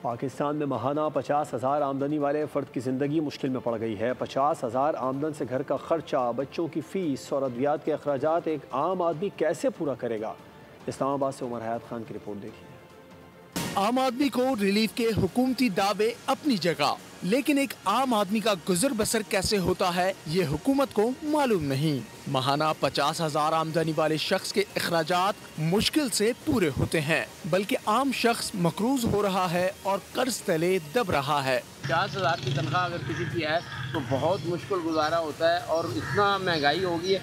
پاکستان میں ماہانہ 50,000 آمدنی والے فرد کی زندگی مشکل میں پڑ گئی ہے۔ 50,000 آمدن سے گھر کا خرچہ، بچوں کی فیس اور ادویات کے اخراجات ایک عام آدمی کیسے پورا کرے گا؟ اسلام آباد سے عمر حیات خان کی رپورٹ دیکھیے۔ عام آدمی کو ریلیف کے حکومتی دعوے اپنی جگہ، لیکن ایک عام آدمی کا گزر بسر کیسے ہوتا ہے یہ حکومت کو معلوم نہیں۔ ماہانہ 50,000 آمدنی والے شخص کے اخراجات مشکل سے پورے ہوتے ہیں، بلکہ عام شخص مقروض ہو رہا ہے اور قرض تلے دب رہا ہے۔ 50,000 کی تنخواہ اگر کسی کی ہے تو بہت مشکل گزارا ہوتا ہے، اور اتنا مہنگائی ہوگی ہے۔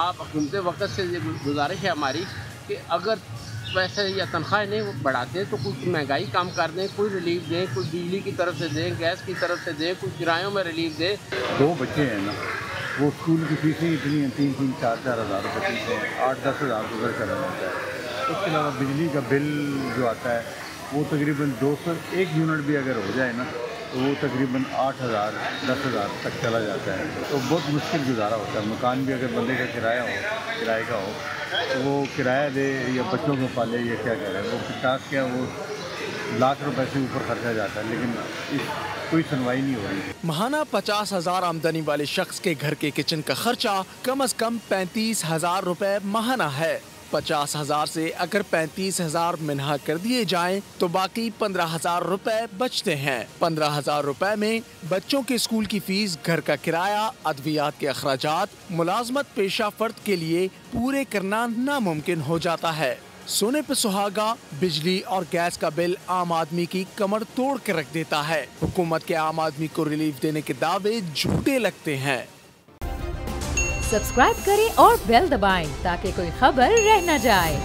آپ حکومت وقت سے گزارش ہے ہماری کہ اگر پیسے یا تنخواہ نہیں بڑھاتے تو کچھ مہنگائی کم کر دیں، کوئی ریلیف دیں، کوئی بجلی کی طرف سے دیں، گیس کی طرف سے دیں، کچھ کرایوں میں ریلیف دیں۔ 2 بچے ہیں نا، وہ اسکول کی فیسیں اتنی ہیں، 3-3, 4-4 ہزار روپے فیس ہیں، 8-10 ہزار گزر کرنا ہوتا ہے۔ اس کے علاوہ بجلی کا بل جو آتا ہے وہ تقریباً 201 یونٹ بھی اگر ہو جائے نا تو وہ تقریباً 8,000 10,000 تک چلا جاتا ہے، تو بہت مشکل گزارا ہوتا ہے۔ مکان بھی اگر بندے کا کرائے کا ہو تو وہ کرایہ دے یا بچوں کو پالے یا کیا کرے، وہ 50 کیا وہ لاکھ روپے سے اوپر خرچہ جاتا ہے، لیکن کوئی سنوائی نہیں ہو رہی۔ ماہانہ 50,000 آمدنی والے شخص کے گھر کے کچن کا خرچہ کم از کم 35,000 روپے ماہانہ ہے۔ 50,000 سے اگر 35,000 منہا کر دیے جائیں تو باقی 15,000 روپے بچتے ہیں۔ 15,000 روپے میں بچوں کے اسکول کی فیس، گھر کا کرایہ، ادویات کے اخراجات، ملازمت پیشہ فرد کے لیے پورے کرنا ناممکن ہو جاتا ہے۔ سونے پہ سہاگا، بجلی اور گیس کا بل عام آدمی کی کمر توڑ کے رکھ دیتا ہے۔ حکومت کے عام آدمی کو ریلیف دینے کے دعوے جھوٹے لگتے ہیں۔ سبسکرائب کریں اور بیل دبائیں تاکہ کوئی خبر رہ نہ جائے۔